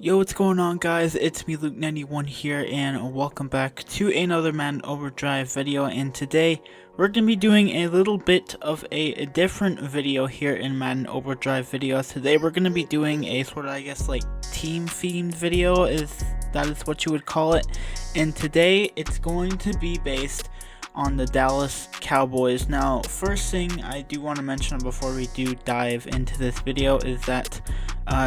Yo, what's going on, guys? It's me, Luke91 here, and welcome back to another Madden Overdrive video. And today we're going to be doing a little bit of a different video here in Madden Overdrive videos. Today we're going to be doing a sort of, I guess, like team themed video, that is what you would call it. And today it's going to be based on the Dallas Cowboys. Now, first thing I do want to mention before we do dive into this video is that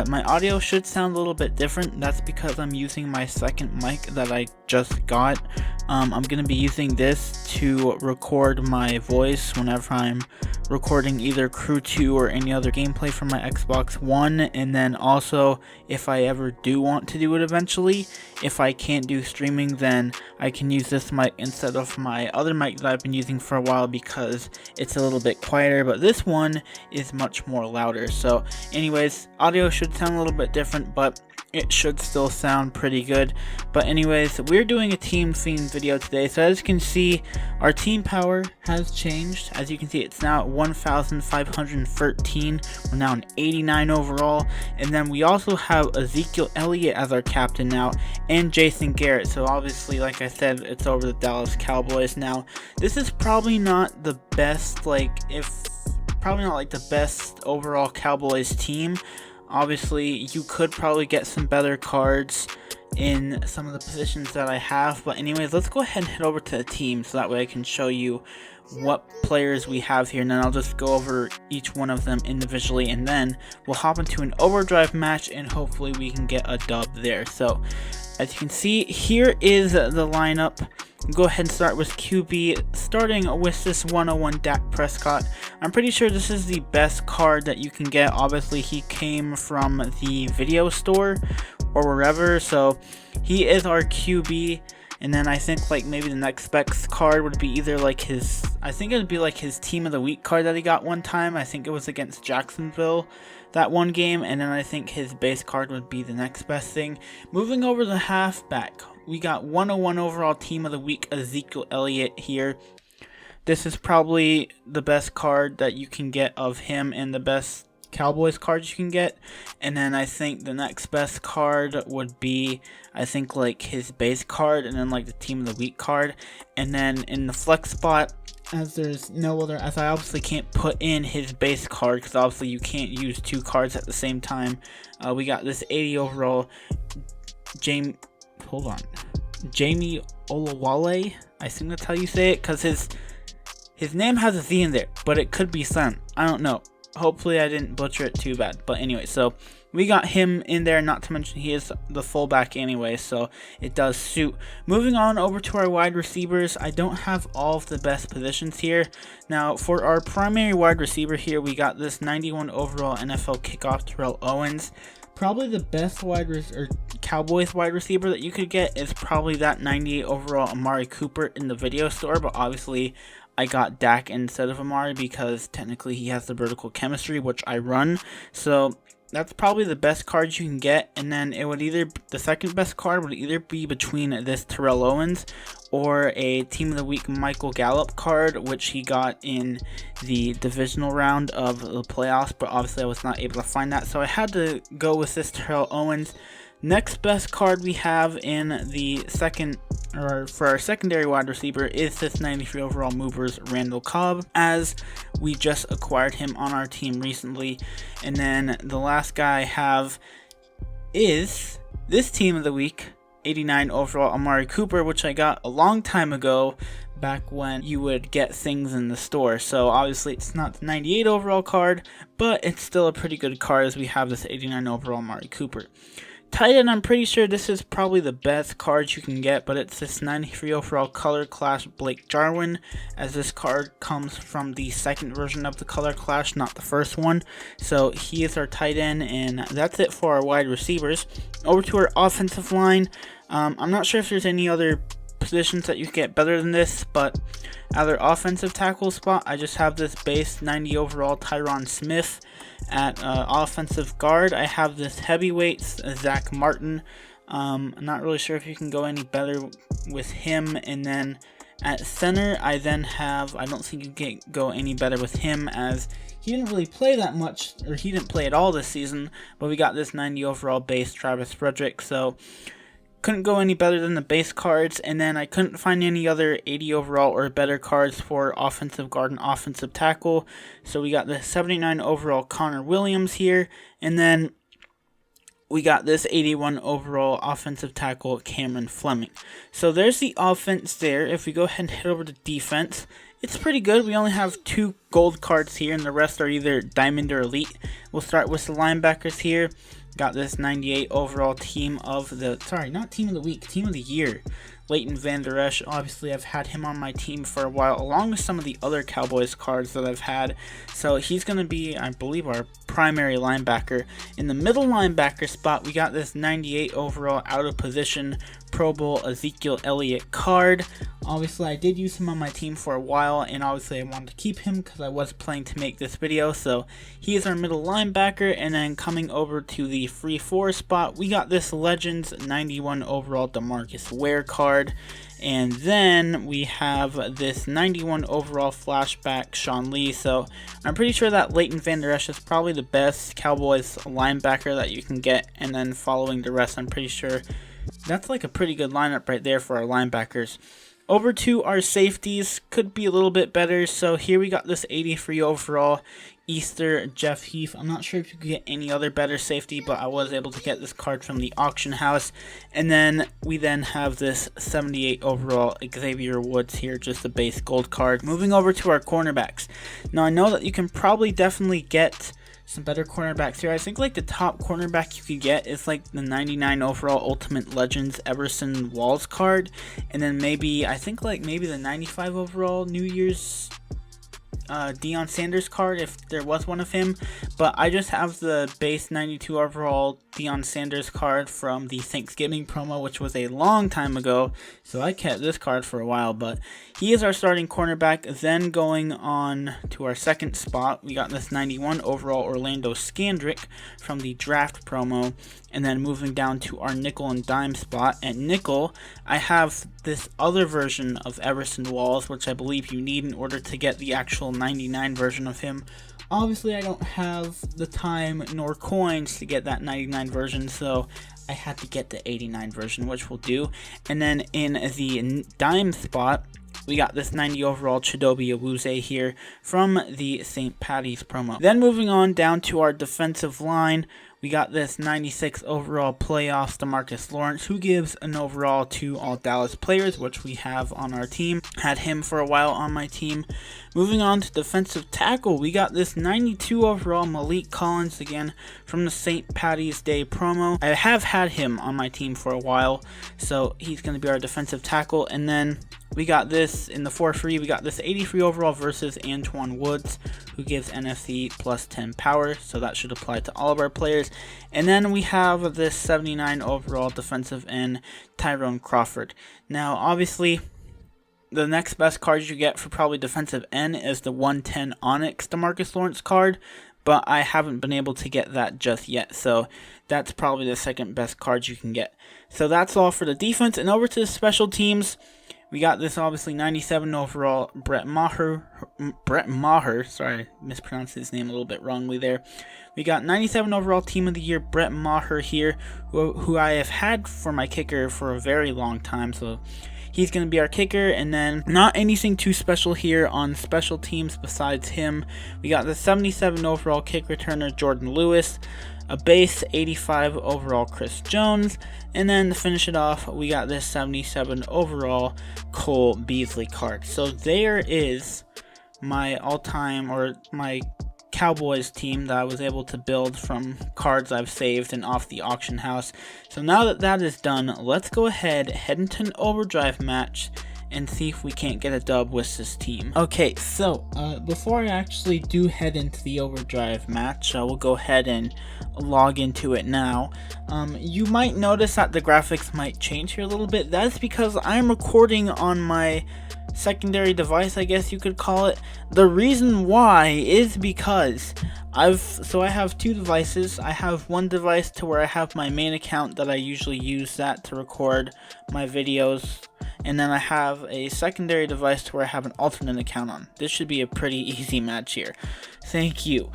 my audio should sound a little bit different. That's because I'm using my second mic that I just got. I'm going to be using this to record my voice whenever I'm recording either Crew 2 or any other gameplay from my Xbox One, and then also if I ever do want to do it eventually, if I can't do streaming, then I can use this mic instead of my other mic that I've been using for a while because it's a little bit quieter, but this one is much more louder. So anyways, audio should sound a little bit different, but it should still sound pretty good. But anyways, we're doing a team themed video today. So as you can see, our team power has changed. As you can see, it's now at 1,513. We're now an 89 overall. And then we also have Ezekiel Elliott as our captain now, and Jason Garrett. So obviously, like I said, it's over the Dallas Cowboys. Now, this is probably not the best, probably not like the best overall Cowboys team. Obviously, you could probably get some better cards in some of the positions that I have. But anyways, let's go ahead and head over to the team so that way I can show you what players we have here. And then I'll just go over each one of them individually. And then we'll hop into an overdrive match and hopefully we can get a dub there. So as you can see, here is the lineup. Go ahead and start with QB, starting with this 101 Dak Prescott. I'm pretty sure this is the best card that you can get. Obviously, he came from the video store or wherever, so he is our QB. And then I think like maybe the next best card would be either like his, I think it would be like his Team of the Week card that he got one time. I think it was against Jacksonville that one game. And then I think his base card would be the next best thing. Moving over to the halfback, we got 101 overall Team of the Week Ezekiel Elliott here. This is probably the best card that you can get of him and the best Cowboys cards you can get. And then I think the next best card would be, I think, like his base card and then like the Team of the Week card. And then in the flex spot, as there's no other, as I obviously can't put in his base card because obviously you can't use two cards at the same time, we got this 80 overall Jamie Olawale. I think that's how you say it, because his name has a Z in there, but it could be Son. I don't know. Hopefully I didn't butcher it too bad. But anyway, so we got him in there, not to mention he is the fullback anyway, so it does suit. Moving on over to our wide receivers, I don't have all of the best positions here. Now, for our primary wide receiver here, we got this 91 overall NFL kickoff Terrell Owens. Probably the best Cowboys wide receiver that you could get is probably that 98 overall Amari Cooper in the video store, but obviously I got Dak instead of Amari because technically he has the vertical chemistry, which I run. So that's probably the best card you can get. And then it would either, the second best card would either be between this Terrell Owens or a Team of the Week Michael Gallup card, which he got in the divisional round of the playoffs, but obviously I was not able to find that, so I had to go with this Terrell Owens. Next best card we have in the second, or for our secondary wide receiver, is this 93 overall Movers Randall Cobb, as we just acquired him on our team recently. And then the last guy I have is this Team of the Week 89 overall Amari Cooper, which I got a long time ago, back when you would get things in the store. So obviously it's not the 98 overall card, but it's still a pretty good card as we have this 89 overall Amari Cooper. Tight end, I'm pretty sure this is probably the best card you can get, but it's this 93 overall Color Clash Blake Jarwin, as this card comes from the second version of the Color Clash, not the first one. So he is our tight end, and that's it for our wide receivers. Over to our offensive line, I'm not sure if there's any other positions that you get better than this, but at our offensive tackle spot, I just have this base 90 overall Tyron Smith. At offensive guard, I have this heavyweights Zach Martin. I'm not really sure if you can go any better with him. And then At center, I then have, I don't think you can go any better with him, as he didn't really play that much, or he didn't play at all this season, but we got this 90 overall base Travis Frederick, so couldn't go any better than the base cards. And then I couldn't find any other 80 overall or better cards for offensive guard and offensive tackle, so we got the 79 overall Connor Williams here, and then we got this 81 overall offensive tackle Cameron Fleming. So there's the offense there. If we go ahead and head over to defense, it's pretty good. We only have 2 gold cards here, and the rest are either diamond or elite. We'll start with the linebackers here. Got this 98 overall team of the, not team of the week, team of the year, Leighton Vander Esch. Obviously, I've had him on my team for a while, along with some of the other Cowboys cards that I've had. So he's going to be, I believe, our primary linebacker. In the middle linebacker spot, we got this 98 overall out of position Pro Bowl Ezekiel Elliott card. Obviously, I did use him on my team for a while, and obviously I wanted to keep him because I was planning to make this video. So he is our middle linebacker. And then coming over to the free 4 spot, we got this Legends 91 overall DeMarcus Ware card. And then we have this 91 overall flashback Sean Lee. So I'm pretty sure that Leighton Vander Esch is probably the best Cowboys linebacker that you can get. And then following the rest, I'm pretty sure that's like a pretty good lineup right there for our linebackers. Over to our safeties, could be a little bit better. So here we got this 83 overall Easter Jeff Heath. I'm not sure if you could get any other better safety, but I was able to get this card from the auction house. And then we have this 78 overall Xavier Woods here, just a base gold card. Moving over to our cornerbacks. Now I know that you can probably definitely get some better cornerbacks here. I think like the top cornerback you could get is like the 99 overall Ultimate Legends Everson Walls card, and then maybe I think like maybe the 95 overall New Year's Deion Sanders card if there was one of him. But I just have the base 92 overall Deion Sanders card from the Thanksgiving promo, which was a long time ago, so I kept this card for a while. But he is our starting cornerback. Then going on to our second spot, we got this 91 overall Orlando Scandrick from the draft promo. And then moving down to our nickel and dime spot, at nickel, I have this other version of Everson Walls, which I believe you need in order to get the actual 99 version of him. Obviously, I don't have the time nor coins to get that 99 version, so I had to get the 89 version, which we'll do. And then in the dime spot, we got this 90 overall Chidobe Awuzie here from the St. Patty's promo. Then moving on down to our defensive line, we got this 96 overall playoffs DeMarcus Lawrence, who gives an overall to all Dallas players, which we have on our team. Had him for a while on my team. Moving on to defensive tackle, we got this 92 overall Malik Collins again from the St. Patty's Day promo. I have had him on my team for a while, so he's going to be our defensive tackle. And then we got this in the 4-free, we got this 83 overall versus Antoine Woods, who gives NFC plus 10 power, so that should apply to all of our players. And then we have this 79 overall defensive end Tyrone Crawford. Now obviously the next best card you get for probably defensive end is the 110 Onyx DeMarcus Lawrence card, but I haven't been able to get that just yet, so that's probably the second best card you can get. So that's all for the defense. And over to the special teams, we got this obviously 97 overall Brett Maher, sorry, I mispronounced his name a little bit wrongly there. We got 97 overall team of the year Brett Maher here, who I have had for my kicker for a very long time, so he's going to be our kicker. And then not anything too special here on special teams besides him. We got the 77 overall kick returner Jordan Lewis, a base 85 overall Chris Jones, and then to finish it off, we got this 77 overall Cole Beasley card. So there is my all-time, or my Cowboys team that I was able to build from cards I've saved and off the auction house. So now that that is done, let's go ahead, head into an overdrive match, and see if we can't get a dub with this team. Okay, so before I actually do head into the overdrive match, I will go ahead and log into it now. You might notice that the graphics might change here a little bit. That's because I'm recording on my secondary device, I guess you could call it. The reason why is because I have two devices. I have one device to where I have my main account that I usually use that to record my videos and then I have a secondary device to where I have an alternate account on. This should be a pretty easy match here. Thank you.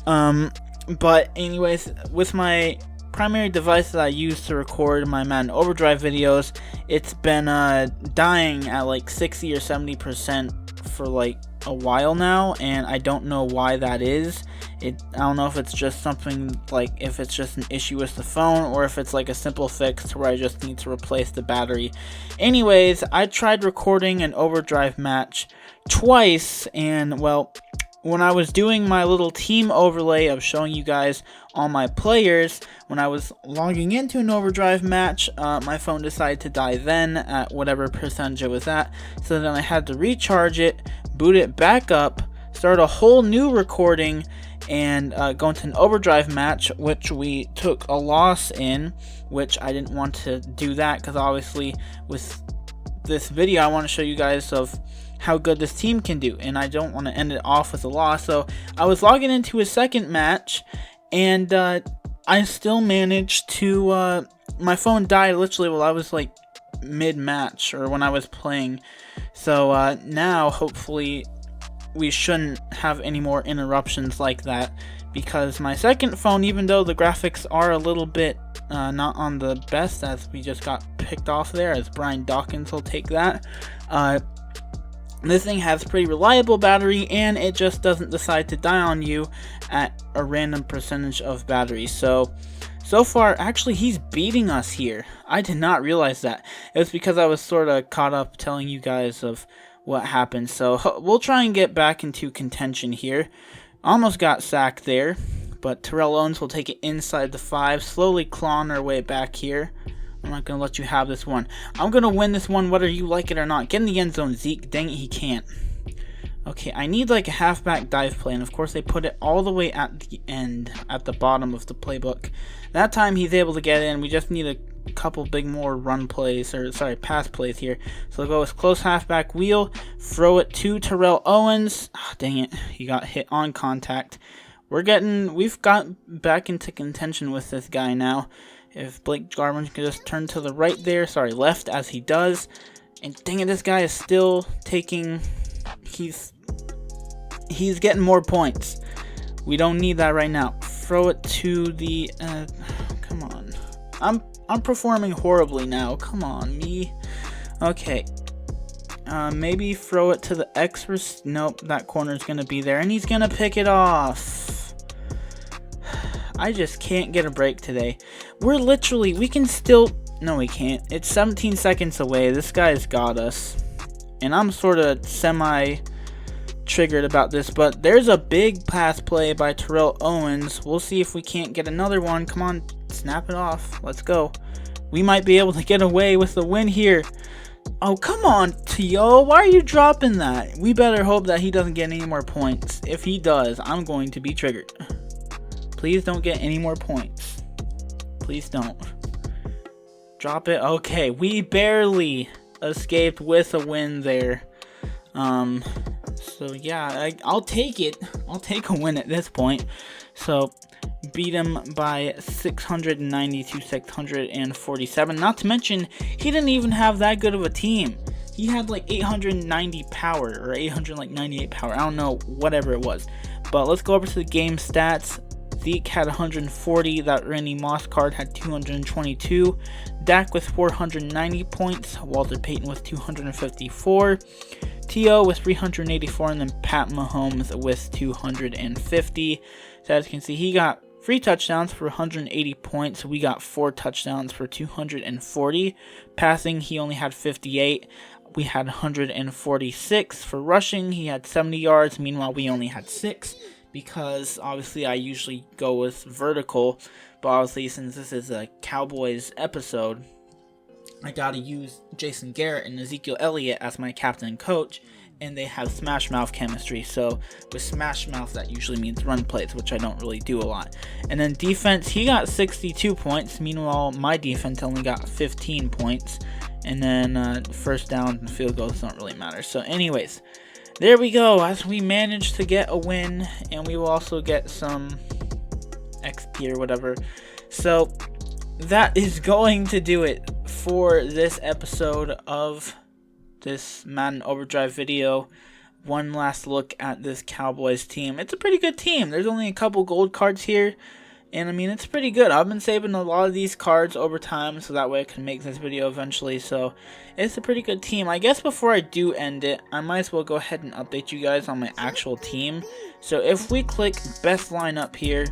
But anyways, with my primary device that I use to record my Madden Overdrive videos, it's been dying at like 60 or 70% for like a while now, and I don't know why that is. I don't know if it's just something like, if it's just an issue with the phone, or if it's like a simple fix to where I just need to replace the battery. Anyways, I tried recording an Overdrive match twice, and well, when I was doing my little team overlay of showing you guys all my players, when I was logging into an Overdrive match, my phone decided to die then at whatever percentage it was at. So then I had to recharge it, boot it back up, start a whole new recording, and go into an Overdrive match, which we took a loss in, which I didn't want to do that, because obviously with this video I want to show you guys of how good this team can do, and I don't want to end it off with a loss. So I was logging into a second match, and I still managed to, my phone died literally while I was like mid-match, or when I was playing. So now hopefully we shouldn't have any more interruptions like that, because my second phone, even though the graphics are a little bit not on the best, as we just got picked off there, as Brian Dawkins will take that, this thing has pretty reliable battery, and it just doesn't decide to die on you at a random percentage of battery. So far, actually, he's beating us here. I did not realize that. It was because I was sort of caught up telling you guys of what happened. So we'll try and get back into contention here. Almost got sacked there, but Terrell Owens will take it inside the 5, slowly clawing our way back here. I'm not going to let you have this one. I'm going to win this one whether you like it or not. Get in the end zone, Zeke. Dang it, he can't. Okay, I need like a halfback dive play, and of course they put it all the way at the end, at the bottom of the playbook. That time he's able to get in. We just need a couple big more run plays, or sorry, pass plays here. So we'll go with close halfback wheel, throw it to Terrell Owens. Oh, dang it, he got hit on contact. We've got back into contention with this guy now. If Blake Jarwin could just turn to the right there, sorry, left, as he does. And dang it, this guy is still taking, he's getting more points. We don't need that right now. Throw it to the, come on. I'm performing horribly now. Come on, me. Okay. Maybe throw it to the X. Nope, that corner's gonna be there, and he's gonna pick it off. I just can't get a break today. We can still, no we can't. It's 17 seconds away. This guy's got us. And I'm sort of semi-triggered about this, but there's a big pass play by Terrell Owens. We'll see if we can't get another one. Come on, snap it off. Let's go. We might be able to get away with the win here. Oh, come on, T.O. Why are you dropping that? We better hope that he doesn't get any more points. If he does, I'm going to be triggered. Please don't get any more points. Please don't. Drop it. Okay, we barely escaped with a win there. So yeah, I'll take it. I'll take a win at this point. So beat him by 690 to 647. Not to mention, he didn't even have that good of a team. He had like 890 power, or 898 power. I don't know, whatever it was. But let's go over to the game stats. Zeke had 140. That Randy Moss card had 222. Dak with 490 points. Walter Payton with 254. T.O. with 384. And then Pat Mahomes with 250. So as you can see, he got 3 touchdowns for 180 points. We got 4 touchdowns for 240. Passing, he only had 58. We had 146. For rushing, he had 70 yards. Meanwhile, we only had 6. Because obviously I usually go with vertical, but obviously since this is a Cowboys episode, I gotta use Jason Garrett and Ezekiel Elliott as my captain and coach, and they have smash mouth chemistry. So with smash mouth, that usually means run plays, which I don't really do a lot. And then defense, he got 62 points. Meanwhile, my defense only got 15 points. And then first down and field goals don't really matter. So anyways, there we go, as we managed to get a win, and we will also get some XP or whatever. So that is going to do it for this episode of this Madden Overdrive video. One last look at this Cowboys team. It's a pretty good team. There's only a couple gold cards here, and I mean, it's pretty good. I've been saving a lot of these cards over time so that way I can make this video eventually. So it's a pretty good team. I guess before I do end it, I might as well go ahead and update you guys on my actual team. So if we click best lineup here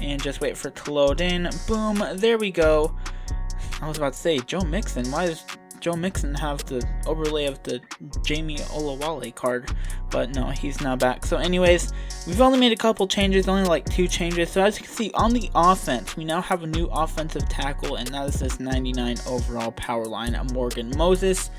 and just wait for it to load in, boom, there we go. I was about to say Joe Mixon. Why does Joe Mixon have the overlay of the Jamie Olawale card? But no, he's now back. So anyways, we've only made a couple changes, only like 2 changes. So as you can see on the offense, we now have a new offensive tackle, and that is this 99 overall power line at Morgan Moses.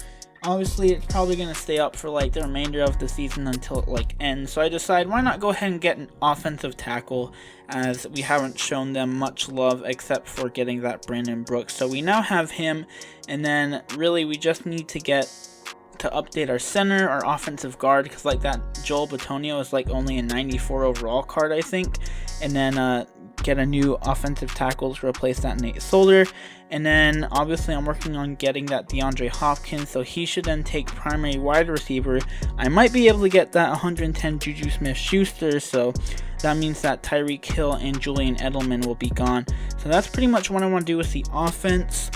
Obviously, it's probably going to stay up for like the remainder of the season until it like ends. So I decided, why not go ahead and get an offensive tackle, as we haven't shown them much love except for getting that Brandon Brooks. So we now have him, and then really we just need to update our center, our offensive guard, because like that Joel Bitonio is like only a 94 overall card, I think. And then get a new offensive tackle to replace that Nate Solder. And then obviously I'm working on getting that DeAndre Hopkins, so he should then take primary wide receiver. I might be able to get that 110 Juju Smith-Schuster, so that means that Tyreek Hill and Julian Edelman will be gone. So that's pretty much what I want to do with the offense.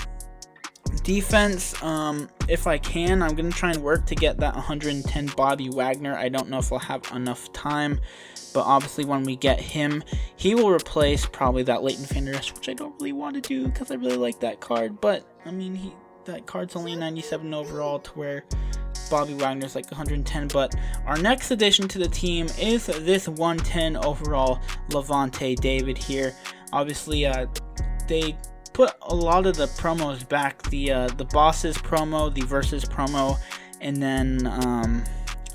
Defense, if I can, I'm going to try and work to get that 110 Bobby Wagner. I don't know if I'll have enough time, but obviously when we get him, he will replace probably that Leighton Vander Esch, which I don't really want to do because I really like that card. But I mean, that card's only a 97 overall, to where Bobby Wagner's like 110. But our next addition to the team is this 110 overall Levante David here. Obviously, they put a lot of the promos back, the bosses promo, the versus promo, and then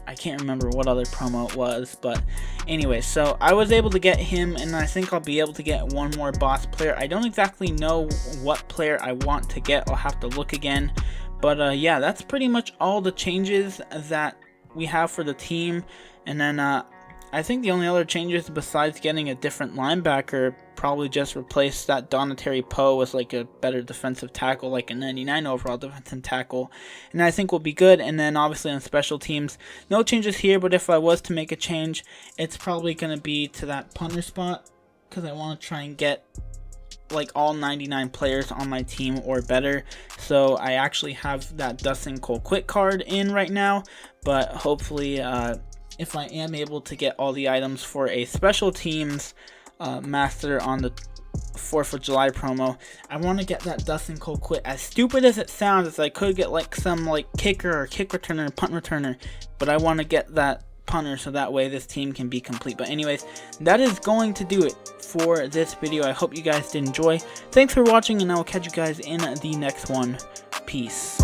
I can't remember what other promo it was, but anyway, so I was able to get him, and I think I'll be able to get one more boss player. I don't exactly know what player I want to get. I'll have to look again, but yeah, that's pretty much all the changes that we have for the team. And then I think the only other changes besides getting a different linebacker, probably just replace that Donateri Poe with like a better defensive tackle, like a 99 overall defensive tackle, and I think we'll be good. And then obviously on special teams, no changes here, but if I was to make a change, it's probably going to be to that punter spot, because I want to try and get like all 99 players on my team or better. So I actually have that Dustin Colquitt card in right now, but hopefully if I am able to get all the items for a special teams master on the 4th of July promo, I want to get that Dustin Colquitt. As stupid as it sounds, as I could get like some like kicker or kick returner, punt returner, but I want to get that punter so that way this team can be complete. But anyways, that is going to do it for this video. I hope you guys did enjoy. Thanks for watching, and I will catch you guys in the next one. Peace.